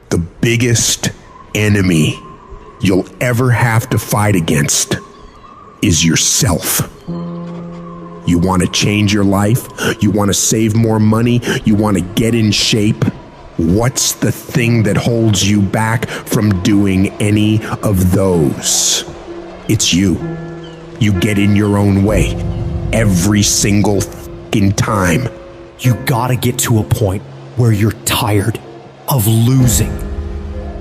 The biggest enemy you'll ever have to fight against is yourself. You want to change your life? You want to save more money? You want to get in shape? What's the thing that holds you back from doing any of those? It's you. You get in your own way every single fucking time. You gotta get to a point where you're tired of losing.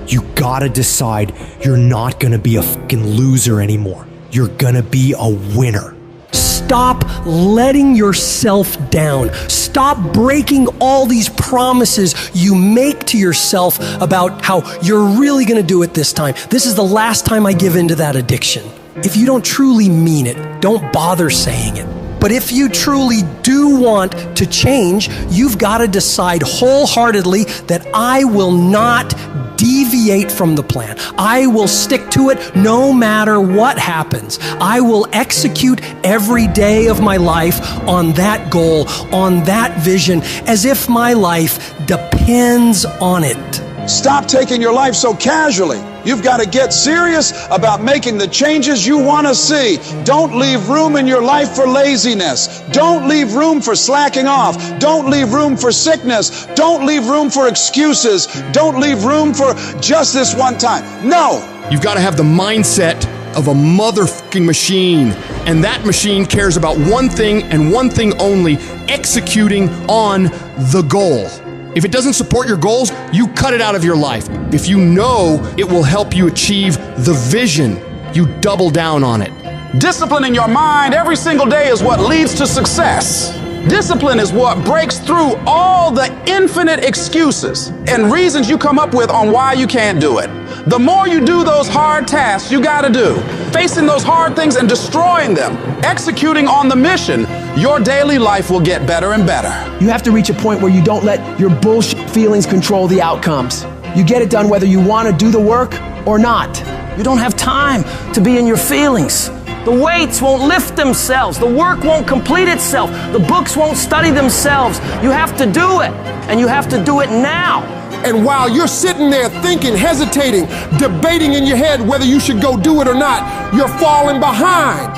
You gotta decide you're not gonna be a fucking loser anymore. You're gonna be a winner. Stop letting yourself down. Stop breaking all these promises you make to yourself about how you're really gonna do it this time. This is the last time I give in to that addiction. If you don't truly mean it, don't bother saying it. But if you truly do want to change, you've got to decide wholeheartedly that I will not deviate from the plan. I will stick to it no matter what happens. I will execute every day of my life on that goal, on that vision, as if my life depends on it. Stop taking your life so casually. You've got to get serious about making the changes you want to see. Don't leave room in your life for laziness. Don't leave room for slacking off. Don't leave room for sickness. Don't leave room for excuses. Don't leave room for just this one time. No. You've got to have the mindset of a motherfucking machine. And that machine cares about one thing and one thing only: executing on the goal. If it doesn't support your goals, you cut it out of your life. If you know it will help you achieve the vision, you double down on it. Disciplining your mind every single day is what leads to success. Discipline is what breaks through all the infinite excuses and reasons you come up with on why you can't do it. The more you do those hard tasks you gotta do, facing those hard things and destroying them, executing on the mission, your daily life will get better and better. You have to reach a point where you don't let your bullshit feelings control the outcomes. You get it done whether you want to do the work or not. You don't have time to be in your feelings. The weights won't lift themselves. The work won't complete itself. The books won't study themselves. You have to do it, and you have to do it now. And while you're sitting there thinking, hesitating, debating in your head whether you should go do it or not, you're falling behind.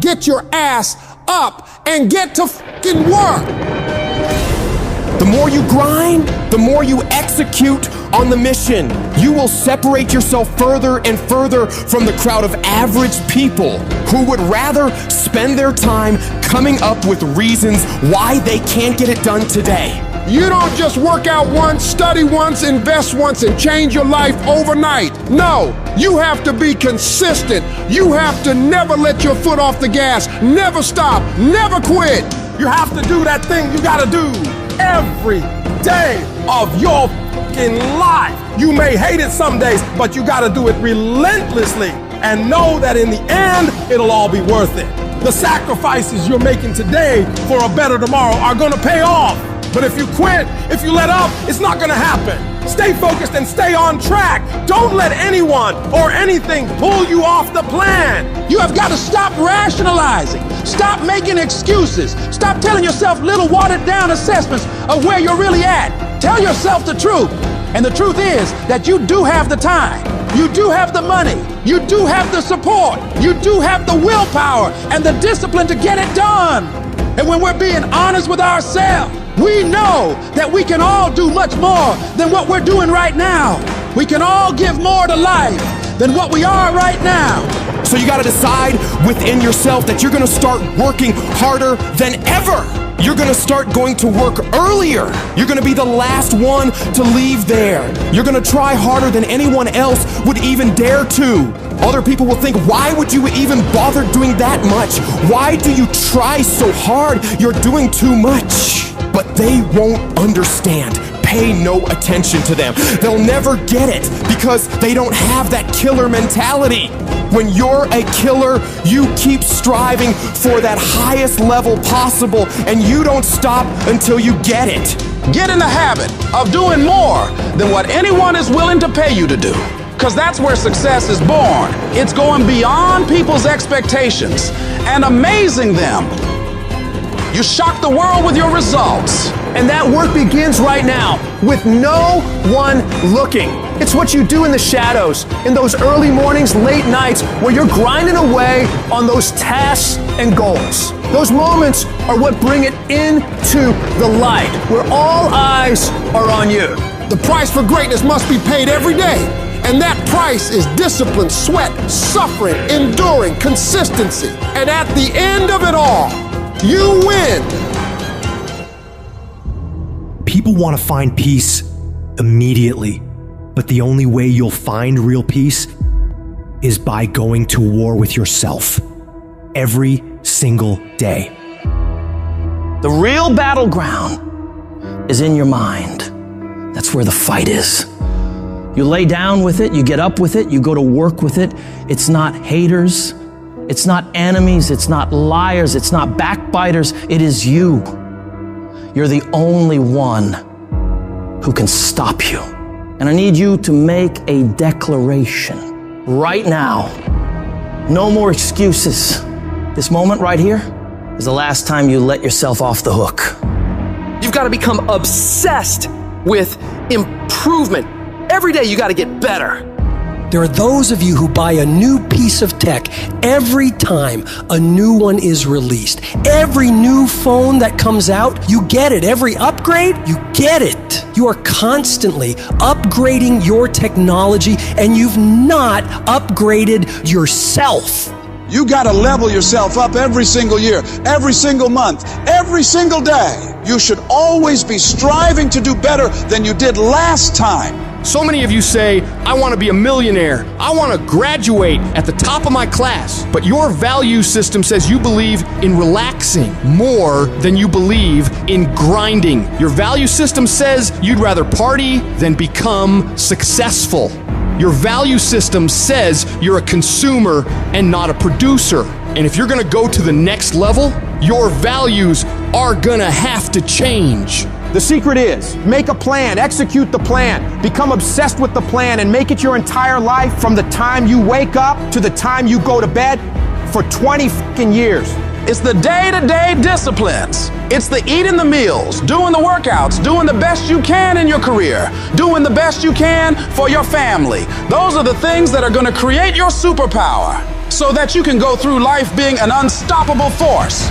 Get your ass up and get to fucking work. The more you grind, the more you execute on the mission. You will separate yourself further and further from the crowd of average people who would rather spend their time coming up with reasons why they can't get it done today. You don't just work out once, study once, invest once, and change your life overnight. No, you have to be consistent. You have to never let your foot off the gas, never stop, never quit. You have to do that thing you gotta do every day of your fucking life. You may hate it some days, but you gotta do it relentlessly and know that in the end, it'll all be worth it. The sacrifices you're making today for a better tomorrow are gonna pay off. But if you quit, if you let up, it's not gonna happen. Stay focused and stay on track. Don't let anyone or anything pull you off the plan. You have got to stop rationalizing. Stop making excuses. Stop telling yourself little watered down assessments of where you're really at. Tell yourself the truth. And the truth is that you do have the time. You do have the money. You do have the support. You do have the willpower and the discipline to get it done. And when we're being honest with ourselves, we know that we can all do much more than what we're doing right now. We can all give more to life than what we are right now. So you gotta decide within yourself that you're gonna start working harder than ever. You're gonna start going to work earlier. You're gonna be the last one to leave there. You're gonna try harder than anyone else would even dare to. Other people will think, why would you even bother doing that much? Why do you try so hard? You're doing too much. But they won't understand. Pay no attention to them. They'll never get it because they don't have that killer mentality. When you're a killer, you keep striving for that highest level possible, and you don't stop until you get it. Get in the habit of doing more than what anyone is willing to pay you to do. Because that's where success is born. It's going beyond people's expectations and amazing them. You shock the world with your results. And that work begins right now with no one looking. It's what you do in the shadows, in those early mornings, late nights, where you're grinding away on those tasks and goals. Those moments are what bring it into the light, where all eyes are on you. The price for greatness must be paid every day. And that price is discipline, sweat, suffering, enduring, consistency. And at the end of it all, you win. People want to find peace immediately, but the only way you'll find real peace is by going to war with yourself every single day. The real battleground is in your mind. That's where the fight is. You lay down with it, you get up with it, you go to work with it. It's not haters, it's not enemies, it's not liars, it's not backbiters, it is you. You're the only one who can stop you. And I need you to make a declaration right now. No more excuses. This moment right here is the last time you let yourself off the hook. You've got to become obsessed with improvement. Every day you got to get better. There are those of you who buy a new piece of tech every time a new one is released. Every new phone that comes out, you get it. Every upgrade, you get it. You are constantly upgrading your technology, and you've not upgraded yourself. You got to level yourself up every single year, every single month, every single day. You should always be striving to do better than you did last time. So many of you say, I want to be a millionaire. I want to graduate at the top of my class. But your value system says you believe in relaxing more than you believe in grinding. Your value system says you'd rather party than become successful. Your value system says you're a consumer and not a producer. And if you're going to go to the next level, your values are going to have to change. The secret is, make a plan, execute the plan, become obsessed with the plan, and make it your entire life from the time you wake up to the time you go to bed for 20 fucking years. It's the day-to-day disciplines. It's the eating the meals, doing the workouts, doing the best you can in your career, doing the best you can for your family. Those are the things that are going to create your superpower so that you can go through life being an unstoppable force.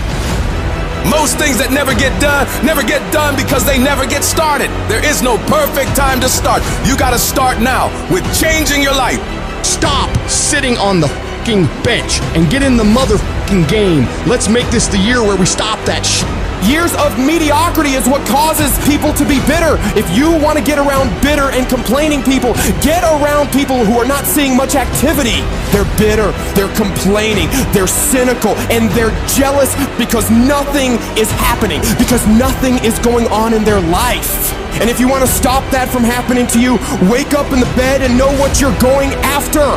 Most things that never get done because they never get started. There is no perfect time to start. You gotta start now with changing your life. Stop sitting on the fucking bench and get in the motherfucking game. Let's make this the year where we stop that shit. Years of mediocrity is what causes people to be bitter. If you want to get around bitter and complaining people, get around people who are not seeing much activity. They're bitter, they're complaining, they're cynical, and they're jealous because nothing is happening, because nothing is going on in their life. And if you want to stop that from happening to you, wake up in the bed and know what you're going after.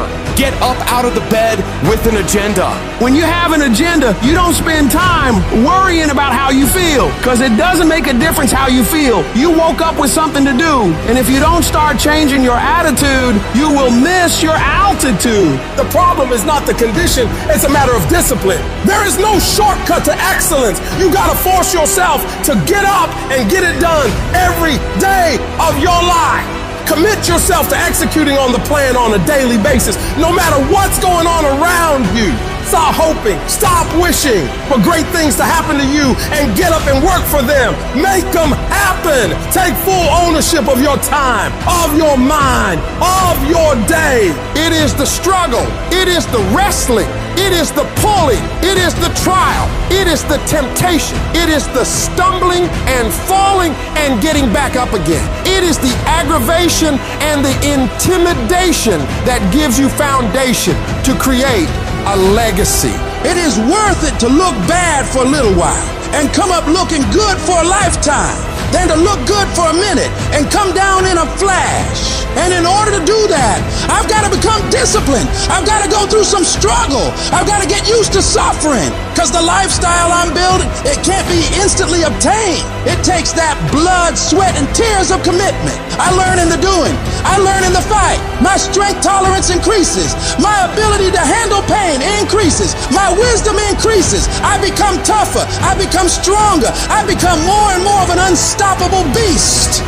Get up out of the bed with an agenda. When you have an agenda, you don't spend time worrying about how you feel, because it doesn't make a difference how you feel. You woke up with something to do, and if you don't start changing your attitude, you will miss your altitude. The problem is not the condition, it's a matter of discipline. There is no shortcut to excellence. You gotta force yourself to get up and get it done every day of your life. Commit yourself to executing on the plan on a daily basis, no matter what's going on around you. Stop hoping, stop wishing for great things to happen to you, and get up and work for them. Make them happen. Take full ownership of your time, of your mind, of your day. It is the struggle. It is the wrestling. It is the pulling. It is the trial. It is the temptation. It is the stumbling and falling and getting back up again. It is the aggravation and the intimidation that gives you foundation to create a legacy. It is worth it to look bad for a little while and come up looking good for a lifetime than to look good for a minute and come down in a flash. And in order to do that, I've got to become disciplined. I've got to go through some struggle. I've got to get used to suffering, because the lifestyle I'm building, it can't be instantly obtained. It takes that blood, sweat, and tears of commitment. I learn in the doing. I learn in the fight. My strength tolerance increases. My ability to handle pain increases. My wisdom increases. I become tougher. I become stronger. I become more and more of an unstoppable beast.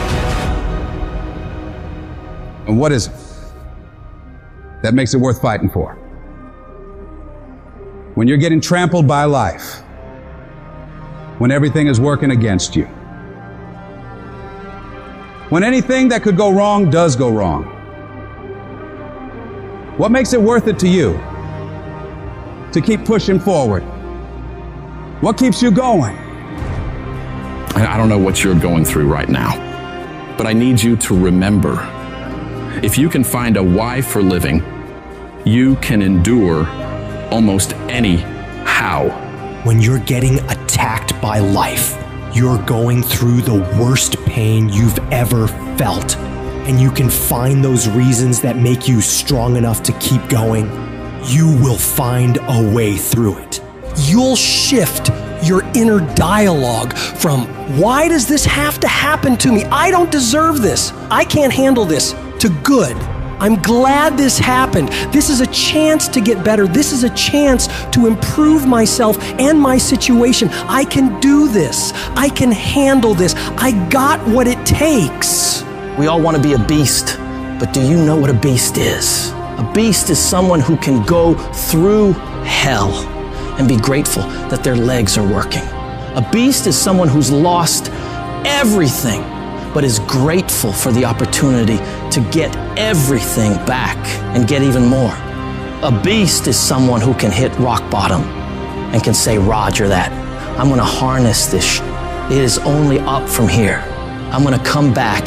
And what is it that makes it worth fighting for? When you're getting trampled by life, when everything is working against you, when anything that could go wrong does go wrong, what makes it worth it to you to keep pushing forward? What keeps you going? I don't know what you're going through right now, but I need you to remember, if you can find a why for living, you can endure almost any how. When you're getting attacked by life, you're going through the worst pain you've ever felt, and you can find those reasons that make you strong enough to keep going, you will find a way through it. You'll shift your inner dialogue from, why does this have to happen to me? I don't deserve this. I can't handle this, to good. I'm glad this happened. This is a chance to get better. This is a chance to improve myself and my situation. I can do this. I can handle this. I got what it takes. We all want to be a beast, but do you know what a beast is? A beast is someone who can go through hell and be grateful that their legs are working. A beast is someone who's lost everything, but is grateful for the opportunity to get everything back and get even more. A beast is someone who can hit rock bottom and can say, Roger that. I'm gonna harness this. It is only up from here. I'm gonna come back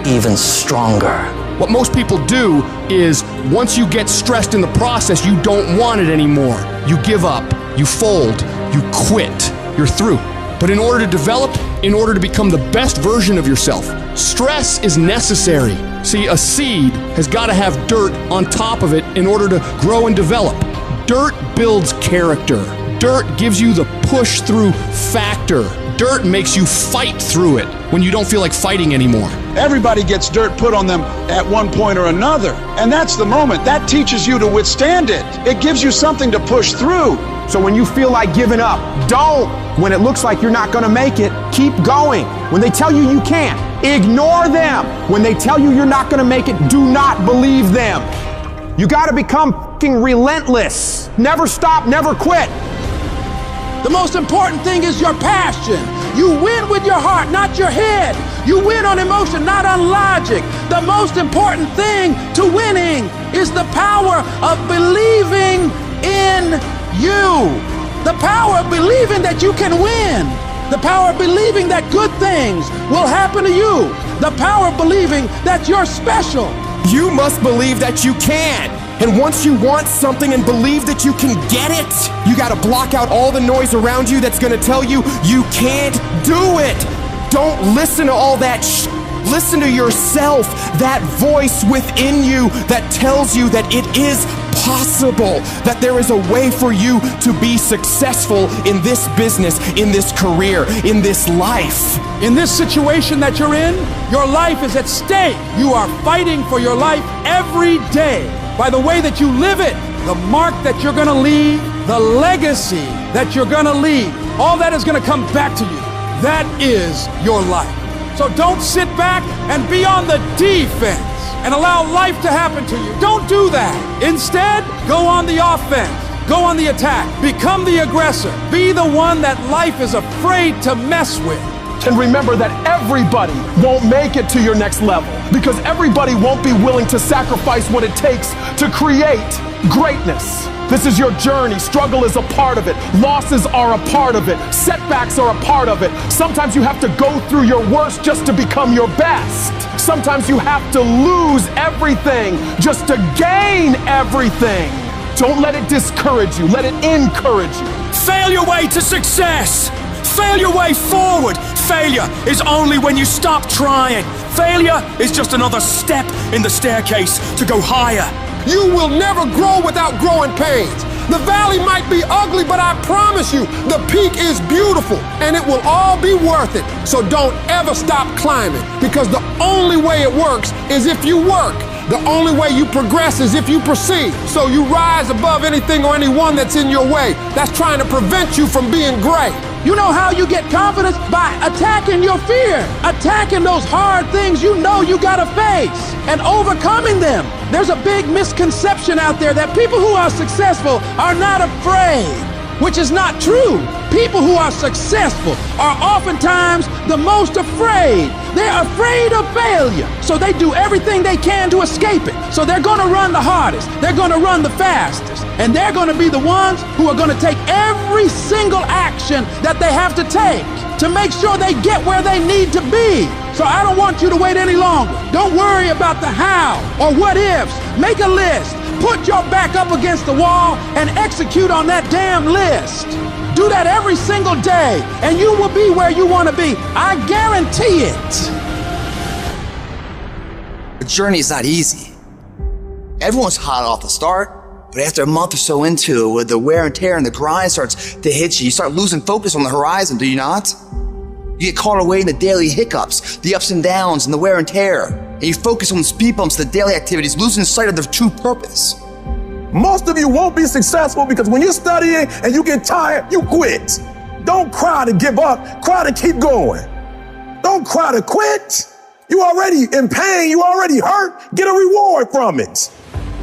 even stronger. What most people do is, once you get stressed in the process, you don't want it anymore. You give up, you fold, you quit, you're through. But in order to develop, in order to become the best version of yourself, stress is necessary. See, a seed has got to have dirt on top of it in order to grow and develop. Dirt builds character. Dirt gives you the push-through factor. Dirt makes you fight through it when you don't feel like fighting anymore. Everybody gets dirt put on them at one point or another. And that's the moment. That teaches you to withstand it. It gives you something to push through. So when you feel like giving up, don't. When it looks like you're not going to make it, keep going. When they tell you you can't, ignore them. When they tell you you're not going to make it, do not believe them. You got to become fucking relentless. Never stop, never quit. The most important thing is your passion. You win with your heart, not your head. You win on emotion, not on logic. The most important thing to winning is the power of believing in you. The power of believing that you can win. The power of believing that good things will happen to you. The power of believing that you're special. You must believe that you can. And once you want something and believe that you can get it, you gotta block out all the noise around you that's gonna tell you you can't do it. Don't listen to all that shit. Listen to yourself, that voice within you that tells you that it is possible, that there is a way for you to be successful in this business, in this career, in this life. In this situation that you're in, your life is at stake. You are fighting for your life every day by the way that you live it, the mark that you're gonna leave, the legacy that you're gonna leave. All that is gonna come back to you. That is your life. So don't sit back and be on the defense and allow life to happen to you. Don't do that. Instead, go on the offense. Go on the attack. Become the aggressor. Be the one that life is afraid to mess with. And remember that everybody won't make it to your next level, because everybody won't be willing to sacrifice what it takes to create greatness. This is your journey. Struggle is a part of it. Losses are a part of it. Setbacks are a part of it. Sometimes you have to go through your worst just to become your best. Sometimes you have to lose everything just to gain everything. Don't let it discourage you. Let it encourage you. Fail your way to success. Fail your way forward. Failure is only when you stop trying. Failure is just another step in the staircase to go higher. You will never grow without growing pains. The valley might be ugly, but I promise you, the peak is beautiful and it will all be worth it. So don't ever stop climbing, because the only way it works is if you work. The only way you progress is if you proceed. So you rise above anything or anyone that's in your way that's trying to prevent you from being great. You know how you get confidence? By attacking your fear, attacking those hard things you know you gotta face and overcoming them. There's a big misconception out there that people who are successful are not afraid, which is not true. People who are successful are oftentimes the most afraid. They're afraid of failure, so they do everything they can to escape it. So they're gonna run the hardest, they're gonna run the fastest, and they're gonna be the ones who are gonna take every single action that they have to take to make sure they get where they need to be. So I don't want you to wait any longer. Don't worry about the how or what ifs. Make a list, put your back up against the wall, and execute on that damn list. Do that every single day, and you will be where you want to be. I guarantee it. The journey is not easy. Everyone's hot off the start, but after a month or so into it, with the wear and tear and the grind starts to hit you, you start losing focus on the horizon, do you not? You get caught away in the daily hiccups, the ups and downs, and the wear and tear, and you focus on the speed bumps, the daily activities, losing sight of the true purpose. Most of you won't be successful because when you're studying and you get tired, you quit. Don't cry to give up, cry to keep going. Don't cry to quit. You already in pain, you already hurt, get a reward from it.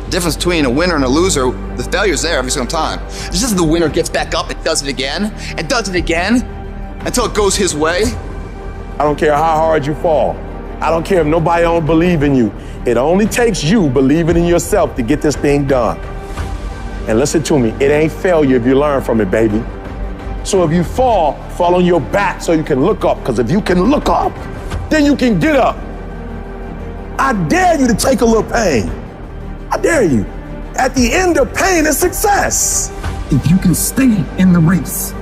The difference between a winner and a loser, the failure's there every single time. It's just the winner gets back up and does it again, and does it again, until it goes his way. I don't care how hard you fall. I don't care if nobody don't believe in you. It only takes you believing in yourself to get this thing done. And listen to me, it ain't failure if you learn from it, baby. So if you fall on your back so you can look up, because if you can look up, then you can get up. I dare you to take a little pain. I dare you. At the end of pain is success. If you can stay in the race,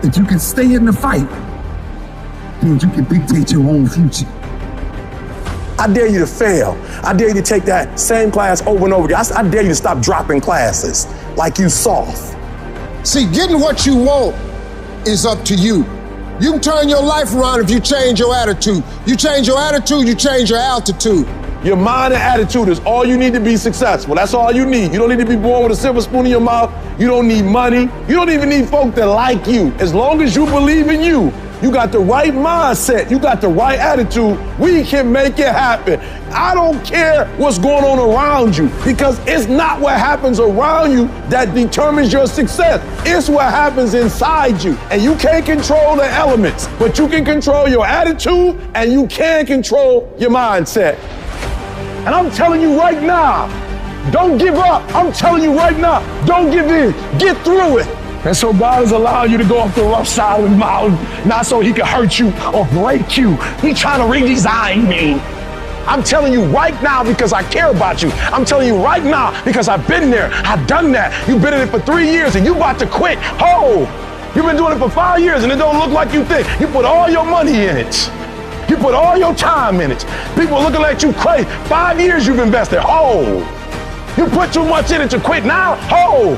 if you can stay in the fight, then you can dictate your own future. I dare you to fail. I dare you to take that same class over and over again. I dare you to stop dropping classes like you soft. See, getting what you want is up to you. You can turn your life around if you change your attitude. You change your attitude, you change your altitude. Your mind and attitude is all you need to be successful. That's all you need. You don't need to be born with a silver spoon in your mouth. You don't need money. You don't even need folk that like you. As long as you believe in you, you got the right mindset, you got the right attitude, we can make it happen. I don't care what's going on around you, because it's not what happens around you that determines your success. It's what happens inside you. And you can't control the elements, but you can control your attitude and you can control your mindset. And I'm telling you right now, don't give up. I'm telling you right now, don't give in. Get through it. And so God is allowing you to go up the rough side of the mountain, not so he can hurt you or break you. He's trying to redesign me. I'm telling you right now because I care about you. I'm telling you right now because I've been there. I've done that. You've been in it for 3 years and you about to quit. Oh, you've been doing it for 5 years and it don't look like you think. You put all your money in it. You put all your time in it. People are looking at you crazy. 5 years you've invested. Oh, you put too much in it to quit now. Oh.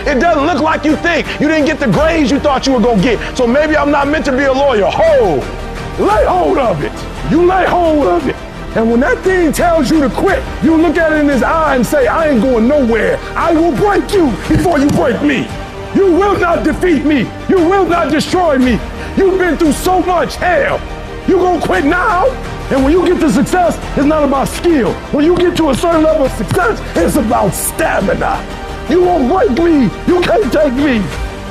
It doesn't look like you think. You didn't get the grades you thought you were gonna get. So maybe I'm not meant to be a lawyer. Lay hold of it. You lay hold of it. And when that thing tells you to quit, you look at it in his eye and say, I ain't going nowhere. I will break you before you break me. You will not defeat me. You will not destroy me. You've been through so much hell. You gonna quit now? And when you get to success, it's not about skill. When you get to a certain level of success, it's about stamina. You won't break me. You can't take me.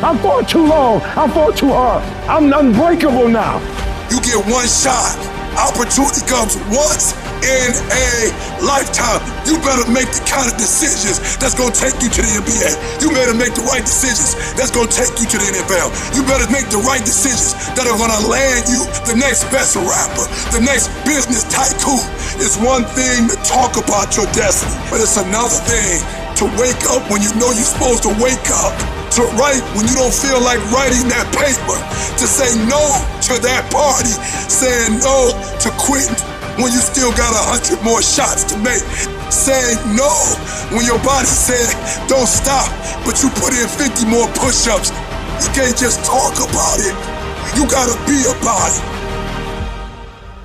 I fought too long. I fought too hard. I'm unbreakable now. You get one shot. Opportunity comes once in a lifetime. You better make the kind of decisions that's gonna take you to the NBA. You better make the right decisions that's gonna take you to the NFL. You better make the right decisions that are gonna land you the next best rapper, the next business tycoon. It's one thing to talk about your destiny, but it's another thing to wake up when you know you're supposed to wake up, to write when you don't feel like writing that paper, to say no to that party, saying no to quitting when you still got 100 more shots to make. saying no when your body said don't stop, but you put in 50 more push-ups. You can't just talk about it. You gotta be about it.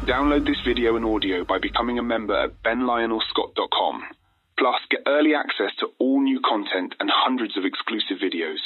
Download this video and audio by becoming a member at benlionelscott.com. Plus, get early access to all new content and hundreds of exclusive videos.